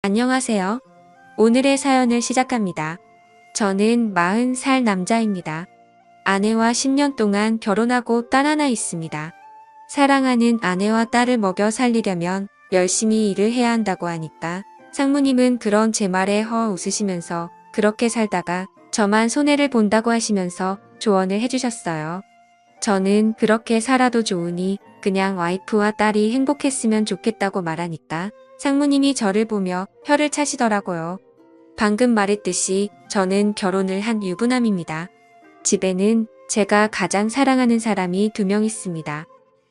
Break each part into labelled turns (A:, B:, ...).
A: 안녕하세요. 오늘의 사연을 시작합니다. 저는 40살 남자입니다. 아내와 10년 동안 결혼하고 딸 하나 있습니다. 사랑하는 아내와 딸을 먹여 살리려면 열심히 일을 해야 한다고 하니까 상무님은 그런 제 말에 웃으시면서 그렇게 살다가 저만 손해를 본다고 하시면서 조언을 해주셨어요. 저는 그렇게 살아도 좋으니 그냥 와이프와 딸이 행복했으면 좋겠다고 말하니까 상무님이 저를 보며 혀를 차시더라고요. 방금 말했듯이 저는 결혼을 한 유부남입니다. 집에는 제가 가장 사랑하는 사람이 2명 있습니다.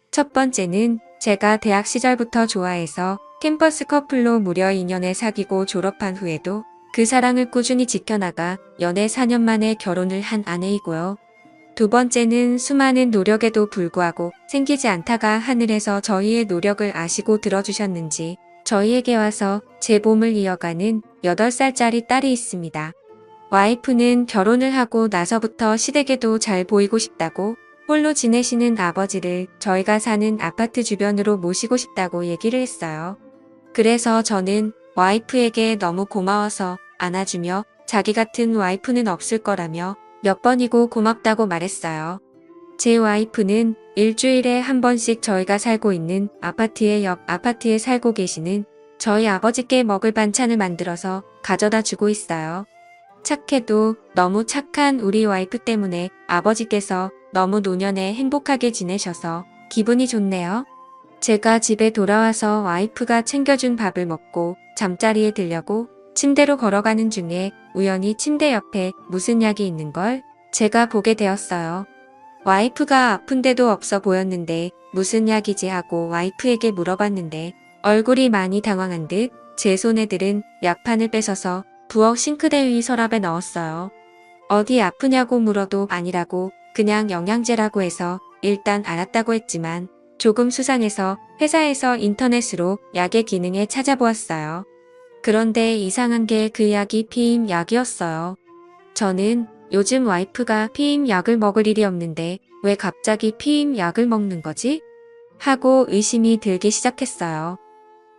A: 첫 번째는 제가 대학 시절부터 좋아해서 캠퍼스 커플로 무려 2년을 사귀고 졸업한 후에도 그 사랑을 꾸준히 지켜나가 연애 4년 만에 결혼을 한 아내이고요. 두 번째는 수많은 노력에도 불구하고 생기지 않다가 하늘에서 저희의 노력을 아시고 들어주셨는지 저희에게 와서 제 몸을 이어가는 8살짜리 딸이 있습니다. 와이프는 결혼을 하고 나서부터 시댁에도 잘 보이고 싶다고 홀로 지내시는 아버지를 저희가 사는 아파트 주변으로 모시고 싶다고 얘기를 했어요. 그래서 저는 와이프에게 너무 고마워서 안아주며 자기 같은 와이프는 없을 거라며 몇 번이고 고맙다고 말했어요. 제 와이프는 일주일에 한 번씩 저희가 살고 있는 아파트의 옆 아파트에 살고 계시는 저희 아버지께 먹을 반찬을 만들어서 가져다 주고 있어요. 착해도 너무 착한 우리 와이프 때문에 아버지께서 너무 노년에 행복하게 지내셔서 기분이 좋네요. 제가 집에 돌아와서 와이프가 챙겨준 밥을 먹고 잠자리에 들려고 침대로 걸어가는 중에 우연히 침대 옆에 무슨 약이 있는 걸 제가 보게 되었어요. 와이프가 아픈 데도 없어 보였는데 무슨 약이지 하고 와이프에게 물어봤는데 얼굴이 많이 당황한 듯 제 손에 들은 약판을 뺏어서 부엌 싱크대 위 서랍에 넣었어요. 어디 아프냐고 물어도 아니라고 그냥 영양제라고 해서 일단 알았다고 했지만 조금 수상해서 회사에서 인터넷으로 약의 기능에 찾아보았어요. 그런데 이상한 게 그 약이 피임 약이었어요. 저는 요즘 와이프가 피임 약을 먹을 일이 없는데 왜 갑자기 피임 약을 먹는 거지? 하고 의심이 들기 시작했어요.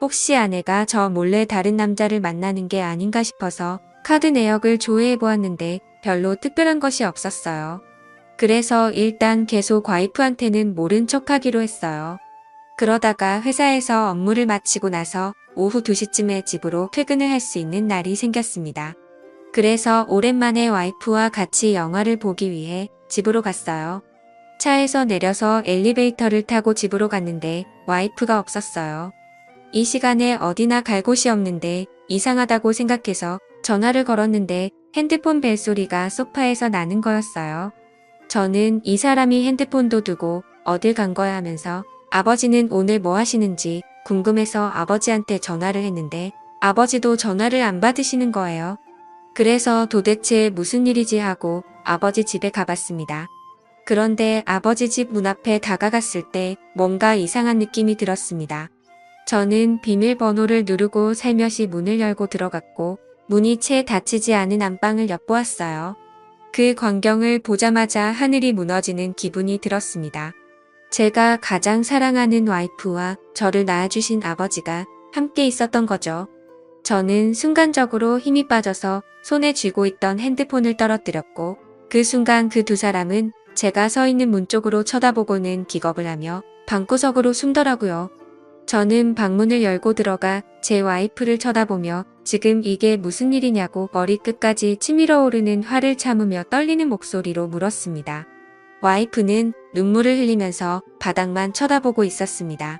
A: 혹시 아내가 저 몰래 다른 남자를 만나는 게 아닌가 싶어서 카드 내역을 조회해 보았는데 별로 특별한 것이 없었어요. 그래서 일단 계속 와이프한테는 모른 척하기로 했어요. 그러다가 회사에서 업무를 마치고 나서 오후 2시쯤에 집으로 퇴근을 할 수 있는 날이 생겼습니다. 그래서 오랜만에 와이프와 같이 영화를 보기 위해 집으로 갔어요. 차에서 내려서 엘리베이터를 타고 집으로 갔는데 와이프가 없었어요. 이 시간에 어디나 갈 곳이 없는데 이상하다고 생각해서 전화를 걸었는데 핸드폰 벨소리가 소파에서 나는 거였어요. 저는 이 사람이 핸드폰도 두고 어딜 간 거야 하면서 아버지는 오늘 뭐 하시는지 궁금해서 아버지한테 전화를 했는데 아버지도 전화를 안 받으시는 거예요. 그래서 도대체 무슨 일이지 하고 아버지 집에 가봤습니다. 그런데 아버지 집 문 앞에 다가갔을 때 뭔가 이상한 느낌이 들었습니다. 저는 비밀번호를 누르고 살며시 문을 열고 들어갔고 문이 채 닫히지 않은 안방을 엿보았어요. 그 광경을 보자마자 하늘이 무너지는 기분이 들었습니다. 제가 가장 사랑하는 와이프와 저를 낳아주신 아버지가 함께 있었던 거죠. 저는 순간적으로 힘이 빠져서 손에 쥐고 있던 핸드폰을 떨어뜨렸고 그 순간 그 두 사람은 제가 서 있는 문 쪽으로 쳐다보고는 기겁을 하며 방구석으로 숨더라고요. 저는 방문을 열고 들어가 제 와이프를 쳐다보며 지금 이게 무슨 일이냐고 머리끝까지 치밀어 오르는 화를 참으며 떨리는 목소리로 물었습니다. 와이프는 눈물을 흘리면서 바닥만 쳐다보고 있었습니다.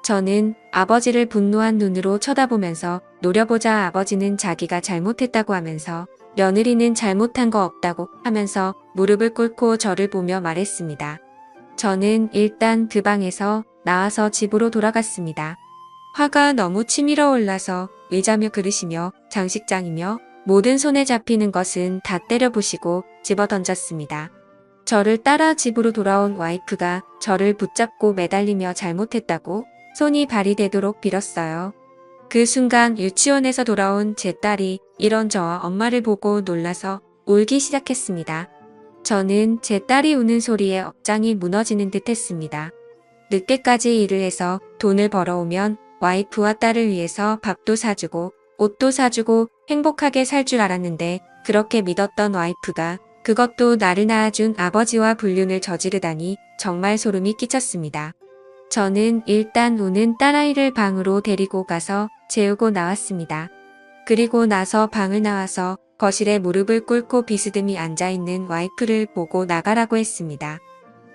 A: 저는 아버지를 분노한 눈으로 쳐다보면서 노려보자 아버지는 자기가 잘못했다고 하면서 며느리는 잘못한 거 없다고 하면서 무릎을 꿇고 저를 보며 말했습니다. 저는 일단 그 방에서 나와서 집으로 돌아갔습니다. 화가 너무 치밀어 올라서 의자며 그릇이며 장식장이며 모든 손에 잡히는 것은 다 때려부시고 집어던졌습니다. 저를 따라 집으로 돌아온 와이프가 저를 붙잡고 매달리며 잘못했다고 손이 발이 되도록 빌었어요. 그 순간 유치원에서 돌아온 제 딸이 이런 저와 엄마를 보고 놀라서 울기 시작했습니다. 저는 제 딸이 우는 소리에 억장이 무너지는 듯 했습니다. 늦게까지 일을 해서 돈을 벌어오면 와이프와 딸을 위해서 밥도 사주고 옷도 사주고 행복하게 살 줄 알았는데 그렇게 믿었던 와이프가 그것도 나를 낳아준 아버지와 불륜을 저지르다니 정말 소름이 끼쳤습니다. 저는 일단 우는 딸아이를 방으로 데리고 가서 재우고 나왔습니다. 그리고 나서 방을 나와서 거실에 무릎을 꿇고 비스듬히 앉아있는 와이프를 보고 나가라고 했습니다.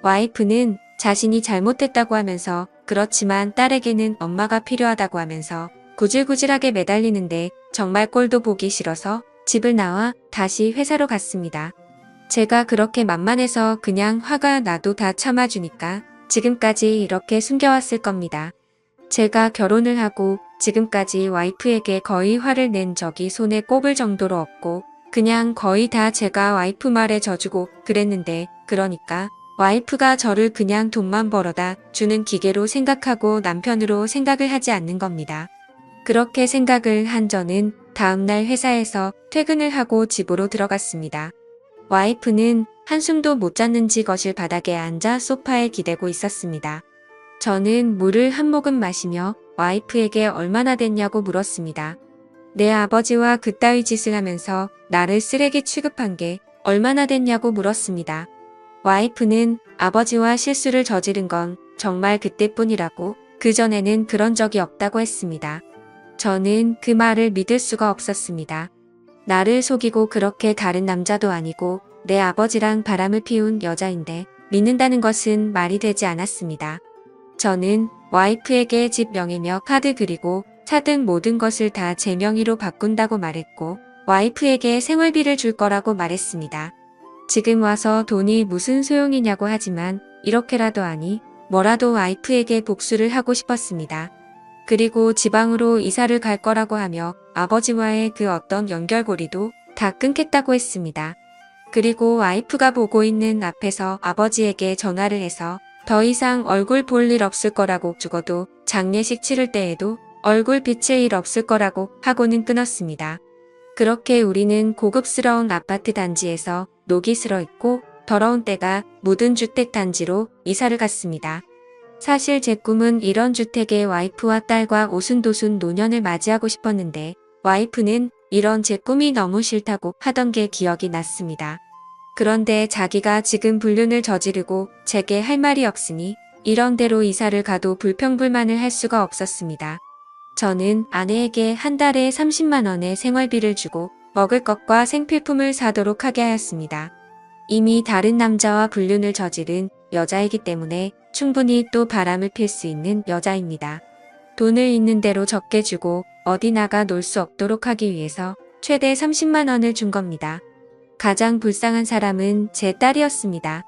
A: 와이프는 자신이 잘못했다고 하면서 그렇지만 딸에게는 엄마가 필요하다고 하면서 구질구질하게 매달리는데 정말 꼴도 보기 싫어서 집을 나와 다시 회사로 갔습니다. 제가 그렇게 만만해서 그냥 화가 나도 다 참아주니까 지금까지 이렇게 숨겨왔을 겁니다. 제가 결혼을 하고 지금까지 와이프에게 거의 화를 낸 적이 손에 꼽을 정도로 없고 그냥 거의 다 제가 와이프 말에 져주고 그랬는데 그러니까 와이프가 저를 그냥 돈만 벌어다 주는 기계로 생각하고 남편으로 생각을 하지 않는 겁니다. 그렇게 생각을 한 저는 다음날 회사에서 퇴근을 하고 집으로 들어갔습니다. 와이프는 한숨도 못 잤는지 거실 바닥에 앉아 소파에 기대고 있었습니다. 저는 물을 한 모금 마시며 와이프에게 얼마나 됐냐고 물었습니다. 내 아버지와 그따위 짓을 하면서 나를 쓰레기 취급한 게 얼마나 됐냐고 물었습니다. 와이프는 아버지와 실수를 저지른 건 정말 그때뿐이라고 그전에는 그런 적이 없다고 했습니다. 저는 그 말을 믿을 수가 없었습니다. 나를 속이고 그렇게 다른 남자도 아니고 내 아버지랑 바람을 피운 여자인데 믿는다는 것은 말이 되지 않았습니다. 저는 와이프에게 집 명의며 카드 그리고 차 등 모든 것을 다 제 명의로 바꾼다고 말했고 와이프에게 생활비를 줄 거라고 말했습니다. 지금 와서 돈이 무슨 소용이냐고 하지만 이렇게라도 아니 뭐라도 와이프에게 복수를 하고 싶었습니다. 그리고 지방으로 이사를 갈 거라고 하며 아버지와의 그 어떤 연결고리도 다 끊겠다고 했습니다. 그리고 와이프가 보고 있는 앞에서 아버지에게 전화를 해서 더 이상 얼굴 볼 일 없을 거라고 죽어도 장례식 치를 때에도 얼굴 비칠 일 없을 거라고 하고는 끊었습니다. 그렇게 우리는 고급스러운 아파트 단지에서 녹이 슬어 있고 더러운 때가 묻은 주택 단지로 이사를 갔습니다. 사실 제 꿈은 이런 주택에 와이프와 딸과 오순도순 노년을 맞이하고 싶었는데 와이프는 이런 제 꿈이 너무 싫다고 하던 게 기억이 났습니다. 그런데 자기가 지금 불륜을 저지르고 제게 할 말이 없으니 이런 데로 이사를 가도 불평불만을 할 수가 없었습니다. 저는 아내에게 한 달에 30만 원의 생활비를 주고 먹을 것과 생필품을 사도록 하게 하였습니다. 이미 다른 남자와 불륜을 저지른 여자이기 때문에 충분히 또 바람을 필 수 있는 여자입니다. 돈을 있는 대로 적게 주고 어디 나가 놀 수 없도록 하기 위해서 최대 30만 원을 준 겁니다. 가장 불쌍한 사람은 제 딸이었습니다.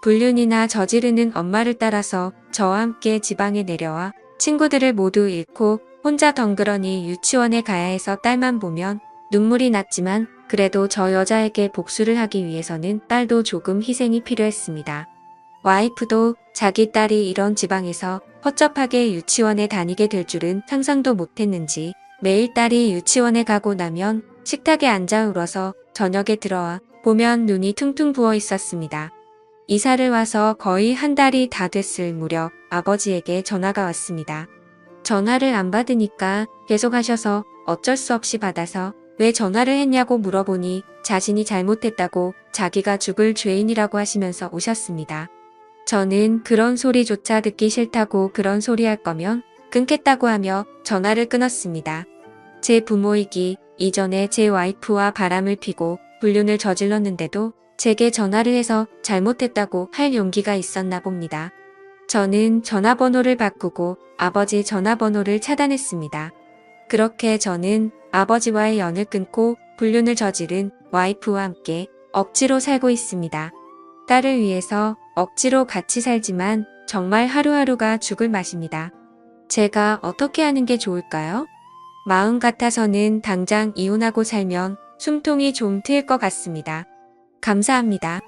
A: 불륜이나 저지르는 엄마를 따라서 저와 함께 지방에 내려와 친구들을 모두 잃고 혼자 덩그러니 유치원에 가야 해서 딸만 보면 눈물이 났지만 그래도 저 여자에게 복수를 하기 위해서는 딸도 조금 희생이 필요했습니다. 와이프도 자기 딸이 이런 지방에서 허접하게 유치원에 다니게 될 줄은 상상도 못했는지 매일 딸이 유치원에 가고 나면 식탁에 앉아 울어서 저녁에 들어와 보면 눈이 퉁퉁 부어 있었습니다. 이사를 와서 거의 한 달이 다 됐을 무렵 아버지에게 전화가 왔습니다. 전화를 안 받으니까 계속 하셔서 어쩔 수 없이 받아서 왜 전화를 했냐고 물어보니 자신이 잘못했다고 자기가 죽을 죄인이라고 하시면서 오셨습니다. 저는 그런 소리조차 듣기 싫다고 그런 소리 할 거면 끊겠다고 하며 전화를 끊었습니다. 제 부모이기 이전에 제 와이프와 바람을 피고 불륜을 저질렀는데도 제게 전화를 해서 잘못했다고 할 용기가 있었나 봅니다. 저는 전화번호를 바꾸고 아버지 전화번호를 차단했습니다. 그렇게 저는 아버지와의 연을 끊고 불륜을 저지른 와이프와 함께 억지로 살고 있습니다. 딸을 위해서 억지로 같이 살지만 정말 하루하루가 죽을 맛입니다. 제가 어떻게 하는 게 좋을까요? 마음 같아서는 당장 이혼하고 살면 숨통이 좀 트일 것 같습니다. 감사합니다.